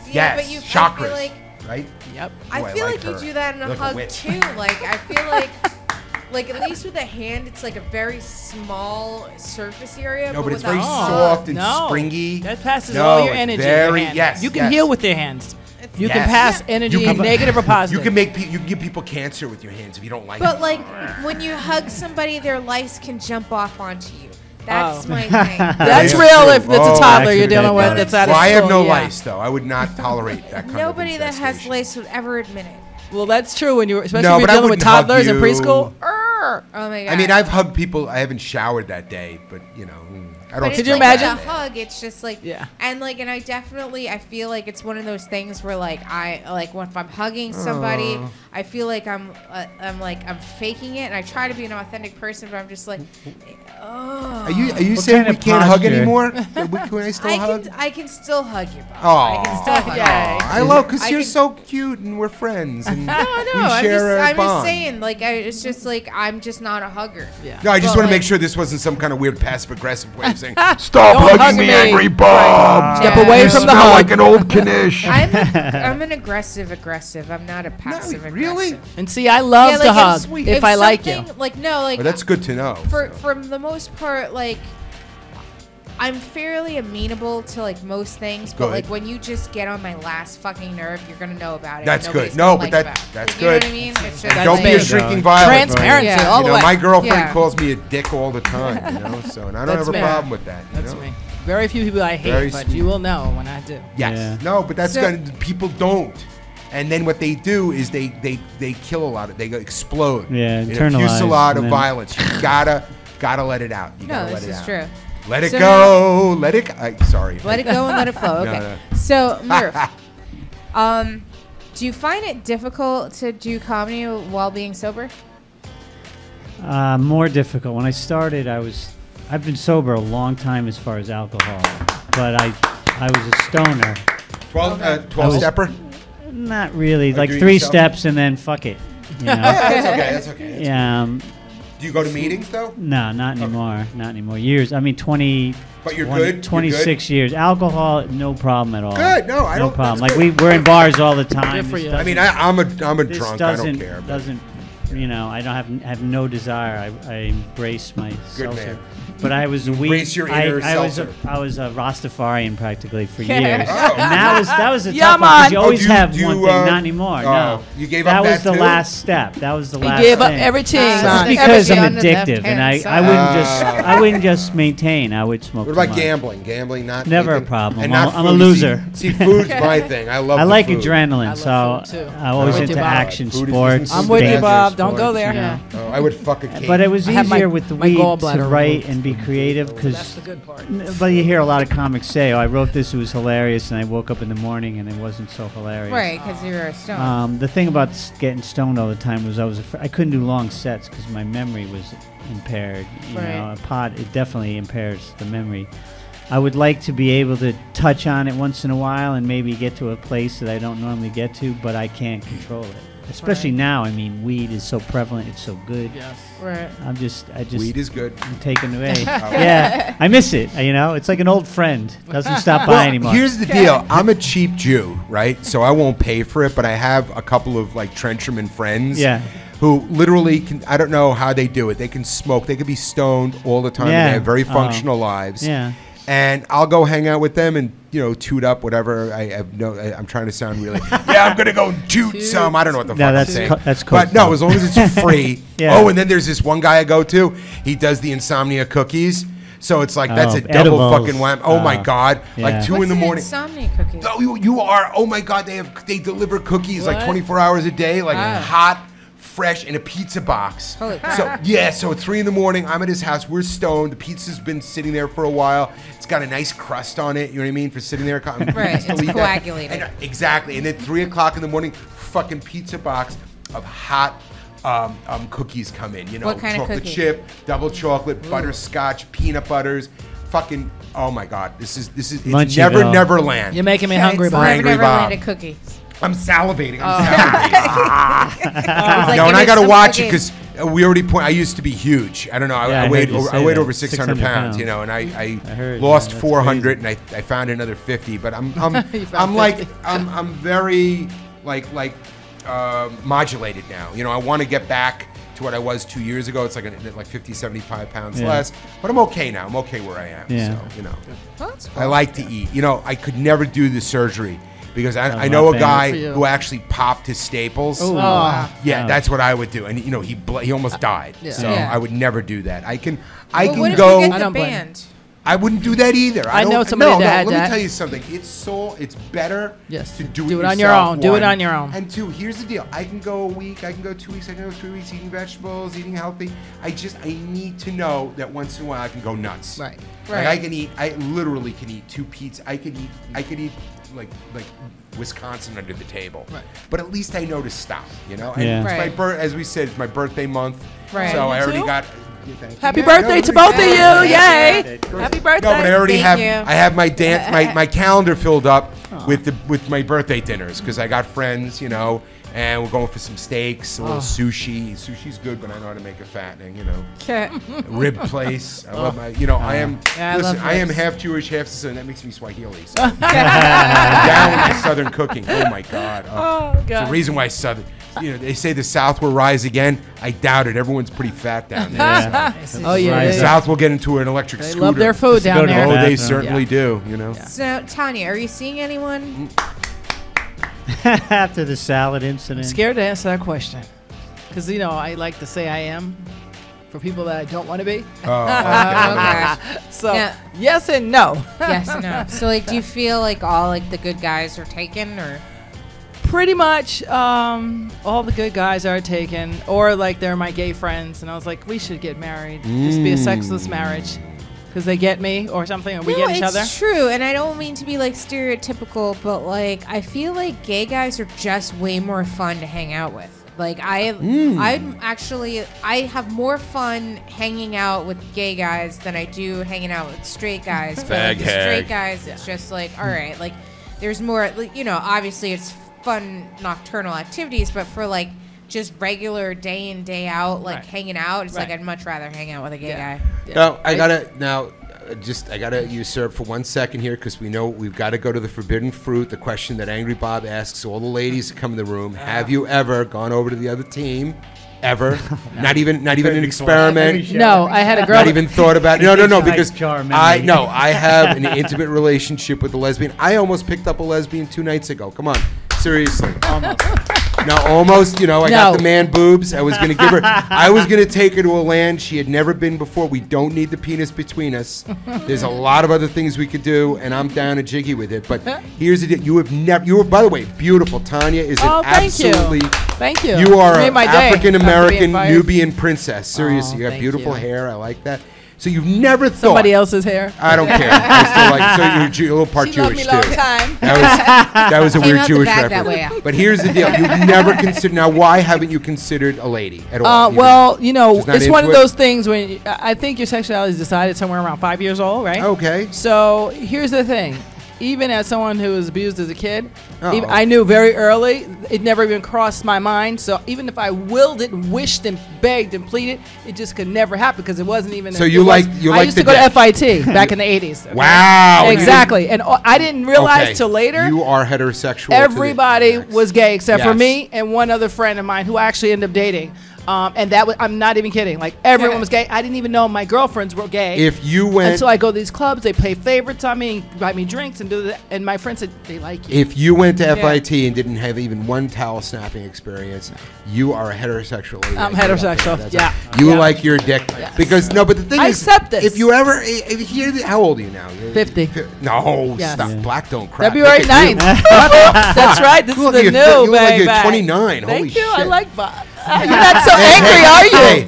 Yeah, yes, but you chakras, like, right? Yep. I feel like you do that in a hug too. Like I feel like at least with a hand, it's like a very small surface area. No, but it's very soft and springy. That passes all your energy. Yes. You can heal with your hands. You can pass energy, negative or positive. You can give people cancer with your hands if you don't like it. But like when you hug somebody, their lice can jump off onto you. That's my thing. That's real if it's a toddler you're dealing with that's out of school. I have no lice though. I would not tolerate that kind Nobody of that has lice would ever admit it. Well, that's true when especially if you're dealing with toddlers in preschool. Oh my God. I mean, I've hugged people. I haven't showered that day, but I don't. Could you imagine a hug? It's just like and I feel like it's one of those things where like if I'm hugging somebody, I feel like I'm faking it, and I try to be an authentic person, but I'm just like, Are you saying we can't hug anymore? Can I still hug? I can still hug you, Bob. I can still hug you. I love because you're so cute and we're friends. And no. I'm just saying, like, it's just like I'm just not a hugger. Yeah. No, I just want to make sure this wasn't some kind of weird passive-aggressive way of saying, "Stop hugging me, angry Bob." Step away from the hug. Like an old Knish. I'm an aggressive. I'm not a passive aggressive. Really? And see, I love to hug if I like you. Like no, like that's good to know. For the most part, like I'm fairly amenable to like most things, but like when you just get on my last fucking nerve, you're gonna know about it. That's good. No, but that's good. You know what I mean? It's just don't be a shrinking violet. Transparency all the way. My girlfriend calls me a dick all the time. So and I don't have a problem with that. That's me. Very few people I hate, but you will know when I do. Yes. Yeah. No, but that's good. People don't. And then what they do is they kill a lot of. They explode. Yeah, in a fusillade of violence. You gotta let it out. You gotta let it out. This is true. Let it go. Let it. Sorry. Let it go and let it flow. Okay. No. So Murf, do you find it difficult to do comedy while being sober? More difficult. When I started, I've been sober a long time as far as alcohol, but I was a stoner. 12-stepper? Not really. Like 3 steps and then fuck it. That's okay. Yeah. Do you go to meetings though? No, not anymore. Not anymore. Years. I mean, 20. But you're good. 26 years. Alcohol, no problem at all. Good. No, I don't. No problem. Like we're in bars all the time. Good for you. I mean, I'm a drunk. I don't care. you know, I don't have no desire. I embrace my Good seltzer. man. But I was Embrace your inner I was seltzer. I was a Rastafarian practically for Yeah. years, Oh. and that was a Yeah, tough one man. because you always have do you, one thing. Not anymore. No, you gave that up was that the too? last step. That was the He last. gave up thing. everything. That's son. because I'm Everything on the addictive, and left-hand I wouldn't just maintain. I would smoke. What too about much. gambling? Gambling, not Never a anything? problem. And not I'm a food. loser. See, food's my thing. I love. I the like food. adrenaline, I so love food, too. I'm always I'm with into you, Bob. action Food is- sports. I'm with you, dangerous Bob. Don't go sports, there. you know. Oh, I would fuck a cake. But it was I have easier my- with the my weed to gallbladder write removed. and be creative That's because. the good part. But you hear a lot of comics say, "Oh, I wrote this; it was hilarious," and I woke up in the morning and it wasn't so hilarious. Right, because you're a stone. The thing about getting stoned all the time was I couldn't do long sets because my memory was impaired. You know, a pot it definitely impairs the memory. I would like to be able to touch on it once in a while and maybe get to a place that I don't normally get to, but I can't control it. Especially now, I mean, weed is so prevalent; it's so good. Yes. Right. I just Weed is good. I'm taken away. Yeah, I miss it. You know, it's like an old friend. Doesn't stop by anymore. Here's the deal. I'm a cheap Jew, right? So I won't pay for it, but I have a couple of like trencherman friends. Yeah. Who literally can, I don't know how they do it. They can smoke. They could be stoned all the time. Yeah. And they have very functional lives. Yeah. And I'll go hang out with them and, toot up whatever. I'm trying to sound really, I'm going to go toot some. I don't know what the fuck I'm saying. That's cool. But no, as long as it's free. Yeah. Oh, and then there's this one guy I go to. He does the insomnia cookies. So it's like, that's a double edibles. fucking wham. Oh my God. Yeah. Like 2 What's in the an morning. insomnia cookie? Oh, you are. Oh my God. They deliver cookies like What? 24 hours a day, like Wow. hot, fresh in a pizza box. Holy crap. So at 3 in the morning, I'm at his house. We're stoned. The pizza's been sitting there for a while. It's got a nice crust on it. You know what I mean? For sitting there. Right, it's coagulated. Exactly. And then 3 o'clock in the morning, fucking pizza box of hot cookies come in. What kind of chocolate cookie? chip, double chocolate, butterscotch, peanut butters. Fucking, oh my God. It's Munchieville. Neverland. You're making me hungry, For Bob. Angry Never Bob. landed cookies. I'm salivating. I was like, No, and give I me got to some watch it cookies. because we already I used to be huge. I don't know. Yeah, I I weighed heard you say over that. 600 pounds, and I heard, lost yeah, that's 400, and I found another 50. But I'm very modulated now. I want to get back to what I was 2 years ago. It's like 50, 75 pounds less. But I'm okay now. I'm okay where I am. Yeah. So, Well, that's I like to eat. I could never do the surgery because I Oh, know a not bad. guy Good for you. who actually popped his staples. Oh. Yeah, Oh. that's what I would do, and he almost died. Yeah. So Yeah. I would never do that. I can Well, what if go. you get I the don't blame band? I wouldn't do that either. I know don't- somebody no, that no, had let that. me tell you something. It's better Yes. to do Do it it on your yourself, own. Do it one. on your own. And 2, here's the deal. I can go a week, I can go 2 weeks, I can go 3 weeks eating vegetables, eating healthy. I need to know that once in a while I can go nuts. Right. Like Right. I literally can eat 2 pizzas. I could eat like Wisconsin under the table. Right. But at least I know to stop, And Yeah. it's my as we said, it's my birthday month. Right. So I You already too? got thank you. Happy Yeah, birthday no, to both of you. yeah. Yay. Happy birthday. No, but I already Thank you. I have my my calendar filled up with my birthday dinners because I got friends, and we're going for some steaks, a little sushi. Sushi's good, but I know how to make it fattening, Okay. Rib place. I love my, I am. Yeah, I listen, love I am ribs. half Jewish, half Sicilian. That makes me Swahili. So. I'm down with my Southern cooking. Oh my God. Oh, It's God. the reason why Southern. They say the South will rise again. I doubt it. Everyone's pretty fat down there. So. Oh, yeah. Right. The They, South will get into an electric they scooter. love their food Just go down to there. Oh, the they bathroom. certainly do. So, Tanya, are you seeing anyone? After the salad incident. I'm scared to answer that question because, I like to say I am for people that I don't want to be. Oh, Okay. So, Yeah. yes and no. Yes and no. So, do you feel like all the good guys are taken, or? Pretty much all the good guys are taken, or they're my gay friends, and I was like, we should get married. Just be a sexless marriage because they get me or something, or we get each other. It's true, and I don't mean to be stereotypical, but I feel like gay guys are just way more fun to hang out with. I have more fun hanging out with gay guys than I do hanging out with straight guys. But the straight guys, it's just all right. There's more. Obviously it's fun nocturnal activities, but for just regular day in day out Right. hanging out, it's Right. I'd much rather hang out with a gay guy. Yeah. No, I gotta usurp for 1 second here because we know we've got to go to the forbidden fruit. The question that Angry Bob asks all the ladies who come in the room: have you ever gone over to the other team Ever? Not even an experiment. No, I had a girl. Not even thought about it. No, because I have an intimate relationship with a lesbian. I almost picked up a lesbian 2 nights ago. Come on, seriously. Almost. No, almost. You know, I got the man boobs. I was gonna give her. I was gonna take her to a land she had never been before. We don't need the penis between us. There's a lot of other things we could do, and I'm down a jiggy with it. But here's the deal: you have never. You were, by the way, beautiful. Tanya is an absolutely. Thank you. You are an African American Nubian princess. Seriously, you have beautiful hair. I like that. So you've never thought somebody else's hair? I don't care. I still like. So you're a little part Jewish too. Time. That was a weird Jewish reference. But here's the deal: you've never considered. Now, why haven't you considered a lady at all? Well, you know, it's one of those things when I think your sexuality is decided somewhere around 5 years old, right? Okay. So here's the thing. Even as someone who was abused as a kid, I knew very early, it never even crossed my mind. So even if I willed it and wished and begged and pleaded, it just could never happen because it wasn't even. So I used to go to FIT back in the 80s. Okay? Wow. Exactly. And I didn't realize till later. You are heterosexual. Everybody was gay except for me and one other friend of mine who I actually ended up dating. And that was, I'm not even kidding. Like everyone was gay. I didn't even know my girlfriends were gay. If you went until I go to these clubs, they play favorites on me, buy me drinks, and do that. And my friends said they like you. If you went to FIT and didn't have even one towel snapping experience, you are a heterosexual lady. I'm heterosexual. Yeah. You like your dick because but the thing is, accept this. If you ever, how old are you now? 50. No, stop. Yeah. Black don't crack. February 9th. That's right. This is the new baby. You look like you're 29. Holy shit. Thank you. I like Bob. You're not so angry, are you?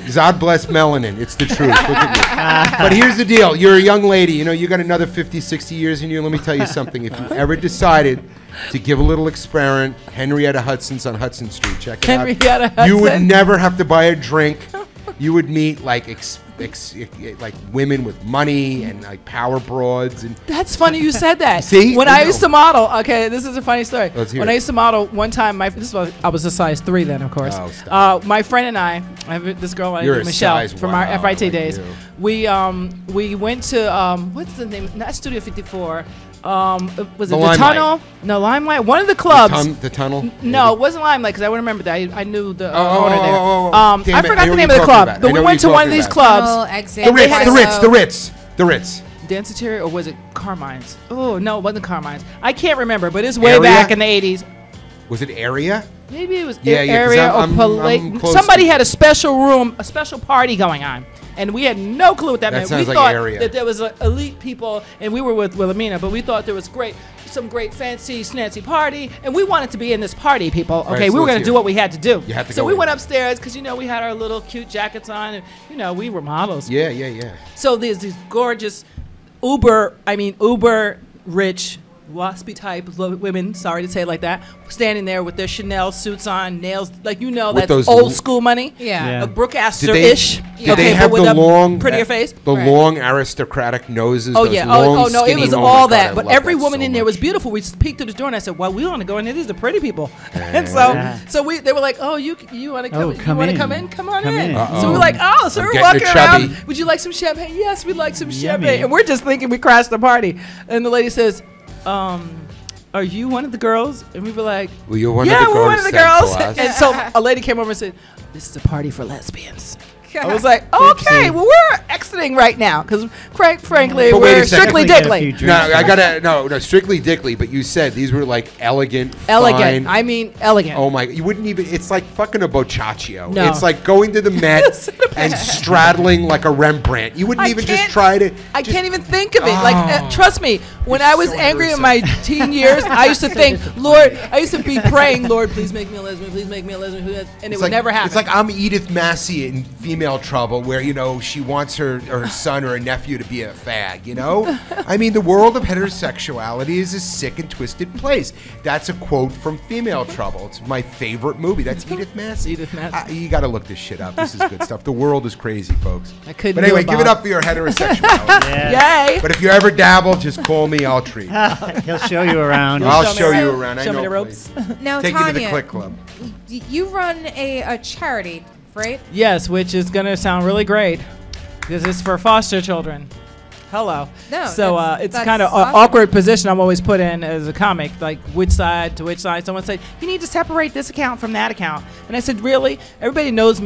Hey, God bless melanin. It's the truth. Look at me. But here's the deal. You're a young lady. You know, you got another 50, 60 years in you. Let me tell you something. If you ever decided to give a little experiment, Henrietta Hudson's on Hudson Street. Check it out. You would never have to buy a drink. You would meet like women with money and like power broads and. That's funny you said that. See, when I used to model, okay, this is a funny story. Let's hear when I used to model, one time, I was a size 3 then, of course. Oh, my friend and I have this girl named Michelle from our FIT days. We went to what's the name? Not Studio 54. Was it the Tunnel? No, Limelight. One of the clubs. The Tunnel? No, it wasn't Limelight because I wouldn't remember that. I knew the owner there. I forgot the name of the club, but we went to one of these clubs. The Ritz. Danceteria, or was it Carmine's? Oh, no, it wasn't Carmine's. I can't remember, but it's way back in the 80s. Was it Area? Maybe it was Area or Palais. Somebody had a special room, a special party going on. And we had no clue what that meant. We thought that there was elite people, and we were with Wilhelmina, but we thought there was some great fancy snazzy party, and we wanted to be in this party, people. Okay, right, we were going to do what we had to do. So we went upstairs because we had our little cute jackets on, and we were models. Yeah. So there's these gorgeous, uber rich, waspy type women, sorry to say it like that, standing there with their Chanel suits on, nails, like that's old school money. Yeah. A Brooke Astor-ish. Did they have with the long, prettier face? The long aristocratic noses? Oh, yeah. No, it was all that. But every woman in there was beautiful. We peeked through the door and I said, well, we want to go in there. These are pretty people. And so they were like, oh, you want to come in? You want to come in? Come on in. So we were like, so we're walking around. Would you like some champagne? Yes, we'd like some champagne. And we're just thinking we crashed the party. And the lady says, are you one of the girls? And we were like, we're one of the girls. And so a lady came over and said, this is a party for lesbians. I was like, okay, well, we're exiting right now because, frankly, we're strictly dickly. No, strictly dickly. But you said these were like elegant. Fine. I mean, elegant. Oh my! You wouldn't even. It's like fucking a Boccaccio. No. It's like going to the Met and straddling like a Rembrandt. You wouldn't even just try to. I can't even think of it. Like, trust me, when I was angry in my teen years, I used to think, Lord, I used to be praying, Lord, please make me a lesbian, please make me a lesbian, and it would never happen. It's like I'm Edith Massey in Female Trouble, where she wants her son or her nephew to be a fag. I mean, the world of heterosexuality is a sick and twisted place. That's a quote from Female Trouble. It's my favorite movie. That's Edith Massey. You got to look this shit up. This is good stuff. The world is crazy, folks. But anyway, give it up for your heterosexuality. Yay! But if you ever dabble, just call me. I'll treat. He'll show you around. I'll show you around. Show me the ropes. Now, take Tanya, you to the Click Club. You run a charity, right? Yes, which is going to sound really great because it's for foster children. Hello. No, so it's that's kind of awesome. awkward position I'm always put in as a comic, like which side to which side. Someone said, you need to separate this account from that account. And I said, really? Everybody knows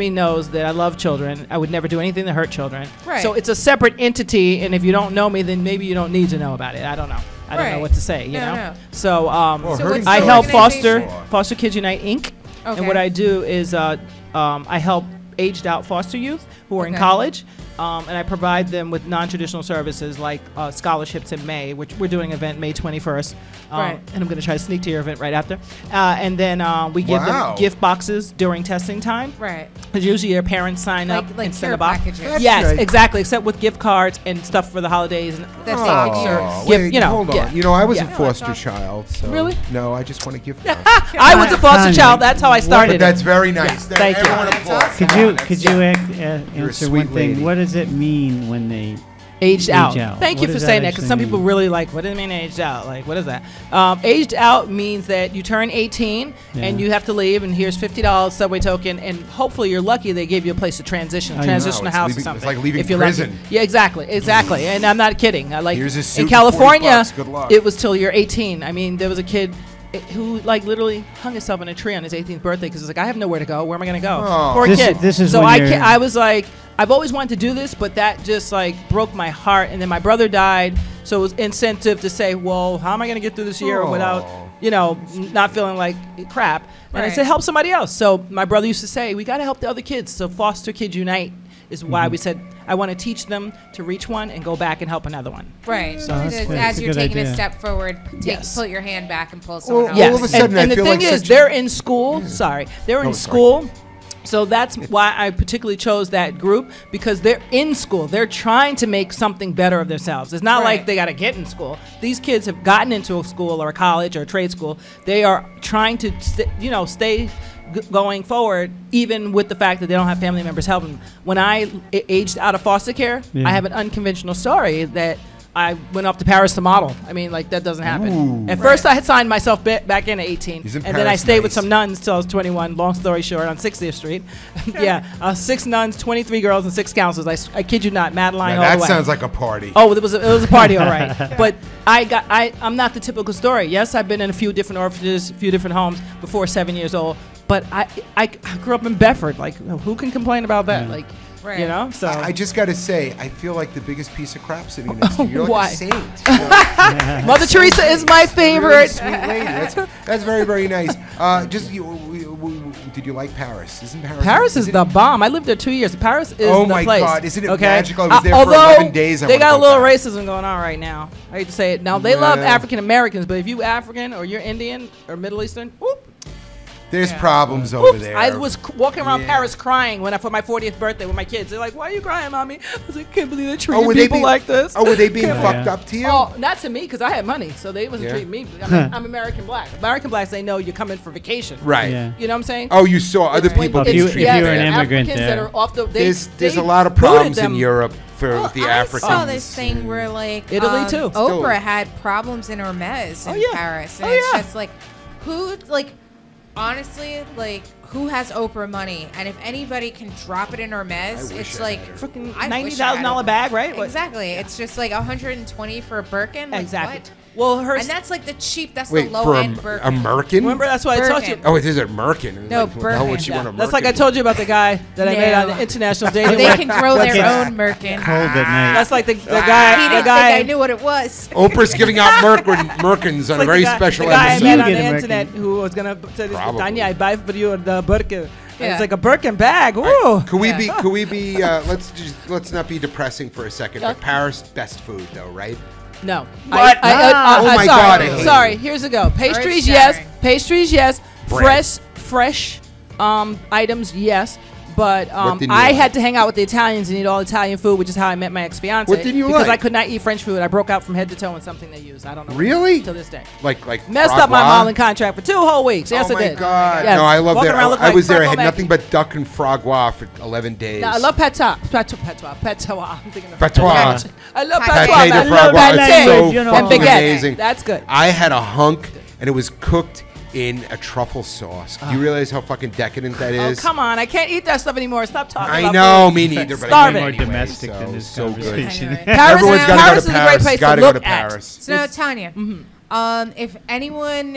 that I love children. I would never do anything to hurt children. Right. So it's a separate entity, and if you don't know me, then maybe you don't need to know about it. I don't know. I don't know what to say, you know? No. So, I help Foster Kids Unite, Inc. Okay. And what I do is I help aged out foster youth who are in college. And I provide them with non-traditional services like scholarships in May, which we're doing an event May 21st. And I'm going to try to sneak to your event right after. And then we give them gift boxes during testing time. Right. Because usually your parents sign up and send a box. Yes, exactly. Except with gift cards and stuff for the holidays. And hold on. You know, I was a foster child. So really? No, I just want to gift. I was a foster child. That's how I started. That's very nice. Thank you. Could you answer one thing? What does it mean when they aged out? Thank you for saying that, because some people really like, what does it mean aged out? Like, what is that? Aged out means that you turn 18 and you have to leave, and here's $50 subway token, and hopefully you're lucky they gave you a place to transition a house or something. It's like leaving prison. Lucky. Yeah, exactly. And I'm not kidding. Here's a suit in California, Good luck. it was till you're 18. I mean, there was a kid who like literally hung himself in a tree on his 18th birthday because he's like, I have nowhere to go. Where am I going to go? Poor kid. So I was like, I've always wanted to do this, but that just like broke my heart. And then my brother died, so it was incentive to say, well, how am I going to get through this year without, not feeling like crap? And I said, help somebody else. So my brother used to say, we got to help the other kids. So Foster Kids Unite is why we said, I want to teach them to reach one and go back and help another one. Right. So as you're taking a step forward, put your hand back and pull someone else. All of a sudden, and the thing is, they're in school. They're in school. So that's why I particularly chose that group, because they're in school. They're trying to make something better of themselves. It's not like they got to get in school. These kids have gotten into a school or a college or a trade school. They are trying to, stay going forward, even with the fact that they don't have family members helping them. When I aged out of foster care, I have an unconventional story that I went off to Paris to model. I mean, like, that doesn't happen. At first, I had signed myself back in at 18. And then I stayed with some nuns till I was 21, long story short, on 60th Street. 6 nuns, 23 girls, and 6 counselors. I kid you not, Madeline all the way. That sounds like a party. Oh, it was a party, all right. But I'm not the typical story. Yes, I've been in a few different orphanages, a few different homes before 7 years old. But I grew up in Bedford. Like, who can complain about that? Like, so I just got to say, I feel like the biggest piece of crap sitting next to you. You're like a saint. Mother Teresa is my favorite. Really sweet lady. That's very, very nice. Did you like Paris? Isn't Paris? Paris is the bomb. I lived there 2 years. Paris is the place. Oh my God! Isn't it magical? I was there for 11 days. They got a little racism going on right now. I hate to say it. Now they love African Americans, but if you African or you're Indian or Middle Eastern, whoop. There's problems over there. I was walking around Paris crying for my 40th birthday with my kids. They're like, why are you crying, Mommy? I was like, I can't believe they're treating people like this. Oh, were they being fucked up to you? Oh, not to me, because I had money, so they wasn't treating me. I'm American black. American blacks, they know you're coming for vacation. Right. Yeah. You know what I'm saying? Oh, you saw other people being treated. If you're an immigrant there. There's a lot of problems in Europe for the Africans. I saw this thing where, like, Italy, too. Oprah had problems in Hermes in Paris. And it's just like, honestly, like, who has Oprah money? And if anybody can drop it in Hermes, it's like freaking $90,000 bag, right? Exactly. It's just like $120 for a Birkin. Like, exactly. What? Well, and that's like the cheap. That's the low end Birkin. A Merkin? Remember, that's why I told you. Oh, it is a Merkin. No, Birkin. That's like I told you about the guy that I made on the international dating. They can grow their own Merkin. Cold at night. That's like the guy. He didn't think I knew what it was. Oprah's giving out Merkins on a very special episode. The guy I met on the internet who was gonna say, Tanya, I buy for you the Birkin. It's like a Birkin bag. Ooh. Could we be? Let's not be depressing for a second. But Paris, best food though, right? No. What? Oh my God. Sorry. Here's the go. Pastries, yes. Pastries, yes. Fresh items, yes. But I had to hang out with the Italians and eat all Italian food, which is how I met my ex-fiance. What didn't you because like? I could not eat French food. I broke out from head to toe in something they use. I don't know. Really? To this day. Like messed up my modeling contract for 2 whole weeks. Yes, I did. Oh my God. Yes. No, I love that. I was there. I had back. nothing but duck and frogua for 11 days. No, I love patois. I'm thinking of patois. I love Pate patois. de frogua. It's so fucking and baguette. amazing. That's good. I had a hunk, and it was cooked in a truffle sauce. Do you realize how fucking decadent that is? Oh, come on. I can't eat that stuff anymore. Stop talking about know, food. me neither. But Starving. More anyway, domestic than this so conversation. good. Paris, Everyone's got to go is to a great Paris. place Got to to go look to at. Paris. So now, Tanya, if anyone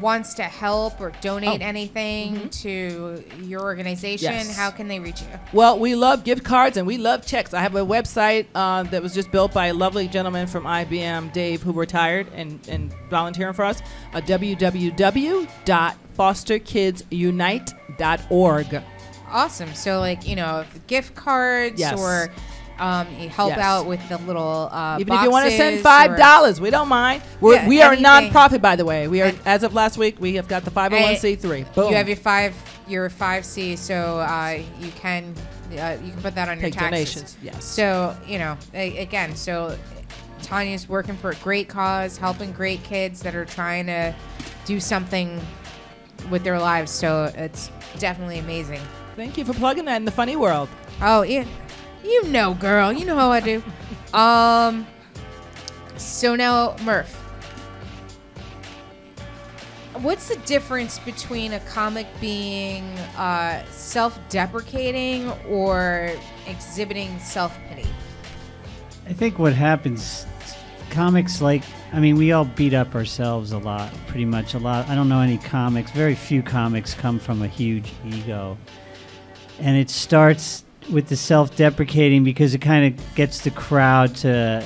wants to help or donate anything to your organization, how can they reach you? Well, we love gift cards and we love checks. I have a website that was just built by a lovely gentleman from IBM, Dave, who retired and volunteering for us. www.fosterkidsunite.org. Awesome. So, like, gift cards or you help out with the little even if you want to send $5, we don't mind. We are a non-profit, by the way. We are, as of last week, we have got the 501c3. Boom. You have your 5C, so you can put that on your taxes. Donations. Yes. So again, so Tanya's working for a great cause, helping great kids that are trying to do something with their lives. So it's definitely amazing. Thank you for plugging that in the funny world. Oh yeah. Girl, you know how I do. So now, Murf, what's the difference between a comic being self-deprecating or exhibiting self-pity? I think what happens, comics we all beat up ourselves a lot, pretty much a lot. I don't know any comics, very few comics come from a huge ego. And it starts with the self-deprecating because it kind of gets the crowd to,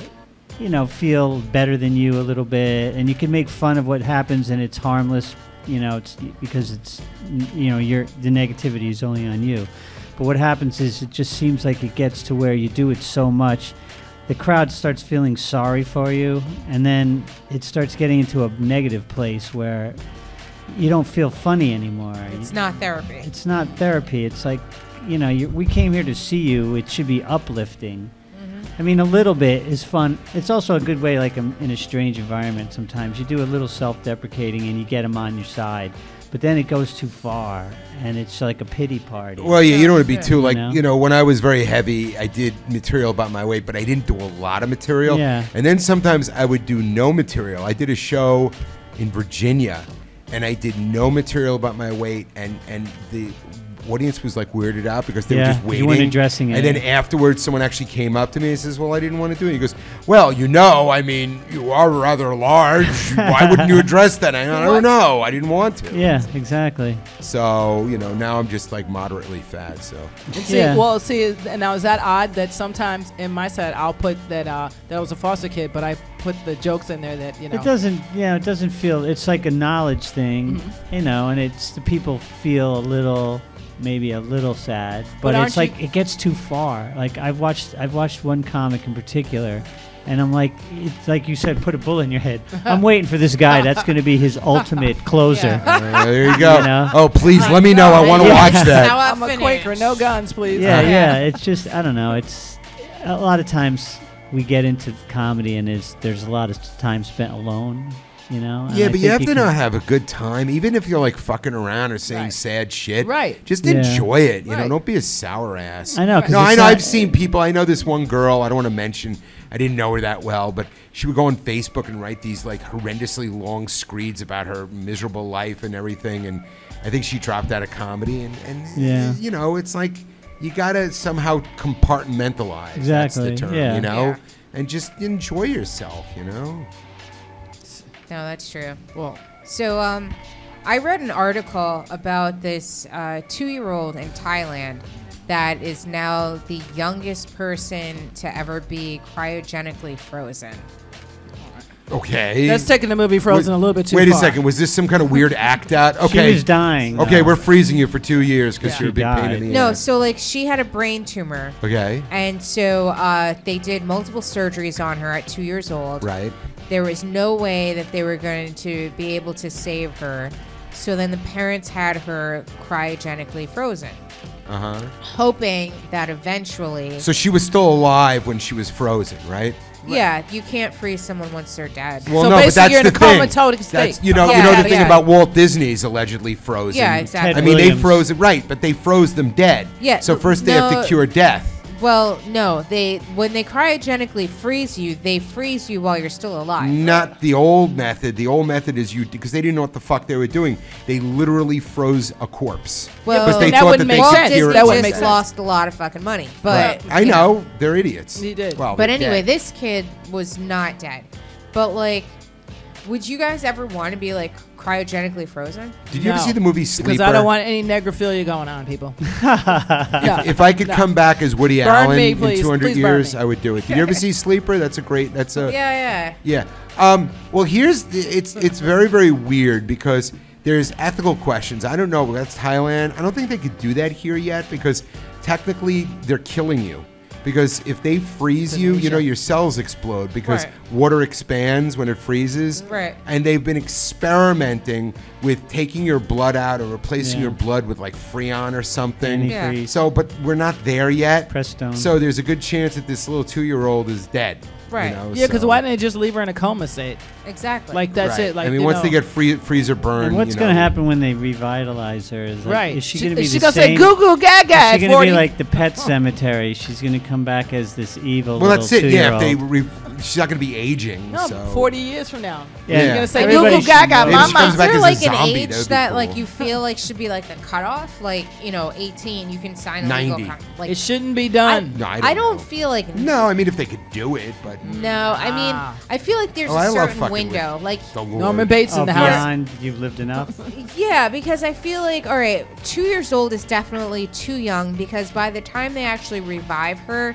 feel better than you a little bit, and you can make fun of what happens, and it's harmless, it's because it's, the negativity is only on you. But what happens is it just seems like it gets to where you do it so much, the crowd starts feeling sorry for you, and then it starts getting into a negative place where you don't feel funny anymore. It's not therapy. It's not therapy. It's like, we came here to see you. It should be uplifting. I mean, a little bit is fun. It's also a good way, like in a strange environment sometimes. You do a little self-deprecating and you get them on your side. But then it goes too far, and it's like a pity party. Well, yeah, you don't want to be too, when I was very heavy, I did material about my weight, but I didn't do a lot of material. Yeah. And then sometimes I would do no material. I did a show in Virginia, and I did no material about my weight, and the audience was like weirded out because they were just waiting. You weren't addressing it. And then afterwards, someone actually came up to me and says, "Well, I didn't want to do it." He goes, "Well, you are rather large. Why wouldn't you address that?" I don't know. I didn't want to. Yeah, exactly. So now I'm just like moderately fat. So and now is that odd that sometimes in my set I'll put that I was a foster kid, but I put the jokes in there that it doesn't. Yeah, it doesn't feel. It's like a knowledge thing, and it's the people feel maybe a little sad, but it's like it gets too far. Like I've watched one comic in particular, and I'm like, it's like you said, put a bullet in your head. I'm waiting for this guy. That's going to be his ultimate closer. There you go. Oh, please let me know. I want to watch that. I'm a Quaker. No guns, please. Yeah. It's just I don't know. It's a lot of times we get into comedy, and there's a lot of time spent alone. Yeah, but you have to know have a good time, even if you're like fucking around or saying sad shit. Right. Just enjoy it. Don't be a sour ass. I know. No, I know. I've seen people. I know this one girl. I don't want to mention. I didn't know her that well, but she would go on Facebook and write these like horrendously long screeds about her miserable life and everything. And I think she dropped out of comedy. And it's like you gotta somehow compartmentalize. Exactly. That's the term. Yeah. And just enjoy yourself. No, that's true. Well, so I read an article about this 2-year-old in Thailand that is now the youngest person to ever be cryogenically frozen. Okay. That's taking the movie Frozen a little bit too far. Wait a second. Was this some kind of weird act out? Okay. She was dying. Okay, we're freezing you for 2 years because you're a big pain in the ass. No, so like she had a brain tumor. Okay. And so they did multiple surgeries on her at 2 years old. Right. There was no way that they were going to be able to save her. So then the parents had her cryogenically frozen. Hoping that eventually... So she was still alive when she was frozen, right? Yeah, you can't freeze someone once they're dead. Well, so no, but that's you're in the a thing. comatose state. You know the thing about Walt Disney's allegedly frozen. Yeah, exactly. I mean, they froze it, right, but they froze them dead. Yeah. So first they have to cure death. Well, no. When they cryogenically freeze you, they freeze you while you're still alive. Not the old method. The old method is because they didn't know what the fuck they were doing. They literally froze a corpse. Well, because they that thought wouldn't that make sense. That wouldn't make sense. Lost a lot of fucking money. But I know they're idiots. He did. Well, but they're anyway, dead. this kid was not dead. But like, would you guys ever want to be like cryogenically frozen? Did you ever see the movie Sleeper? Because I don't want any necrophilia going on, people. If I could come back as Woody Allen me, in please. 200 Please years, burn me. I would do it. Did you ever see Sleeper? That's a Yeah. Well, it's very, very weird because there's ethical questions. I don't know. That's Thailand. I don't think they could do that here yet because technically they're killing you. Because if they freeze you, you know, your cells explode because water expands when it freezes. Right. And they've been experimenting with taking your blood out or replacing your blood with like Freon or something. Antifreeze. So, but we're not there yet. Prestone. So there's a good chance that this little 2-year-old is dead. Right. You know, Yeah, because so- why didn't they just leave her in a coma state? Exactly. Like, that's Right. it. Like, I mean, you once know. they get freezer burn, And what's you know, going to happen when they revitalize her? Is like, Right. Is she going to be She's the going to same? say, goo goo gaga Is at she going 40? to be like the Pet Cemetery? She's going to come back as this evil well, little that's it. Yeah, if 2-year-old. they she's not going to be aging. No, so. 40 years from now. Yeah. She's going to say, goo Everybody goo should gaga, know. Maybe she mama. comes Is back there as a like zombie. an That age would be that cool. like you feel like should be like the cutoff? Like, you know, 18, you can sign a 90. legal like It shouldn't be done. No, I don't know. feel like No, I mean if they could do it, but No, I mean, I feel like there's I a love certain fucking window. with Like, the Lord. Norman Bates in the house. Beyond You've Lived Enough. yeah, because I feel like, all right, 2 years old is definitely too young because by the time they actually revive her,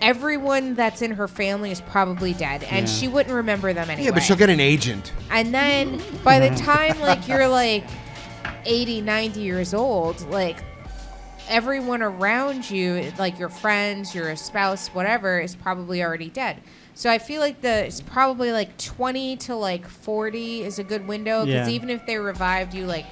everyone that's in her family is probably dead, and she wouldn't remember them anyway. Yeah, but she'll get an agent. And then by the time like you're like 80, 90 years old, like everyone around you, like your friends, your spouse, whatever, is probably already dead. So I feel like it's probably like 20 to like 40 is a good window because Yeah. even if they revived you like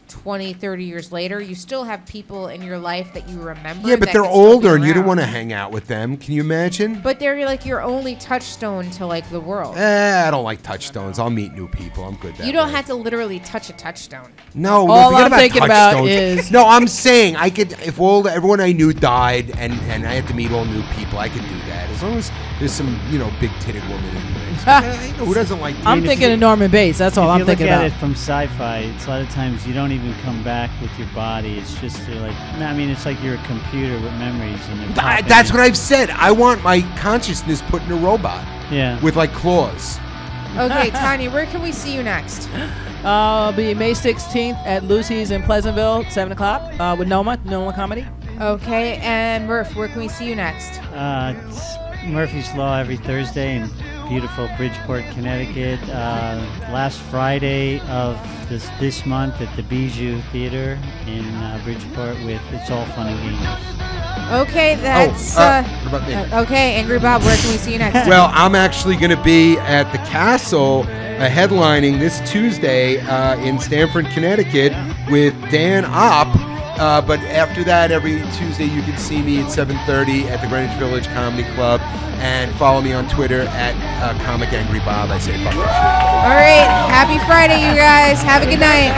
20, 30 years later, you still have people in your life that you remember. Yeah, but that they're can still be older, and you don't around. want to hang out with them. Can you imagine? But they're like your only touchstone to like the world. I don't like touchstones. I'll meet new people. I'm good. That You don't way. have to literally touch a touchstone. No, All forget I'm about thinking about touchstones. is- No, I'm saying I could. If everyone I knew died, and I had to meet all new people, I could do that as long as there's some big-titted woman in the mix. Who doesn't like? I'm if thinking you- of Norman Bates. That's all If I'm you look thinking at about. it from sci-fi, it's a lot of times you don't even come back with your body. It's just like, I mean, it's like you're a computer with memories and That's what I've said. I want my consciousness put in a robot Yeah. with like claws. Okay, Tanya, where can we see you next? I'll be May 16th at Lucy's in Pleasantville, 7 o'clock with Noma Comedy. Okay, and Murf, where can we see you next? It's Murphy's Law every Thursday in beautiful Bridgeport, Connecticut. Last Friday of this month at the Bijou Theater in Bridgeport with It's All Fun and Games. Okay, that's what about me? okay, Angry Bob, where can we see you next? Well, I'm actually going to be at the Castle headlining this Tuesday in Stamford, Connecticut with Dan Opp. But after that, every Tuesday you can see me at 7:30 at the Greenwich Village Comedy Club. And follow me on Twitter at Comic Angry Bob. I say fuck that shit. All right, happy Friday, you guys. Have a good night.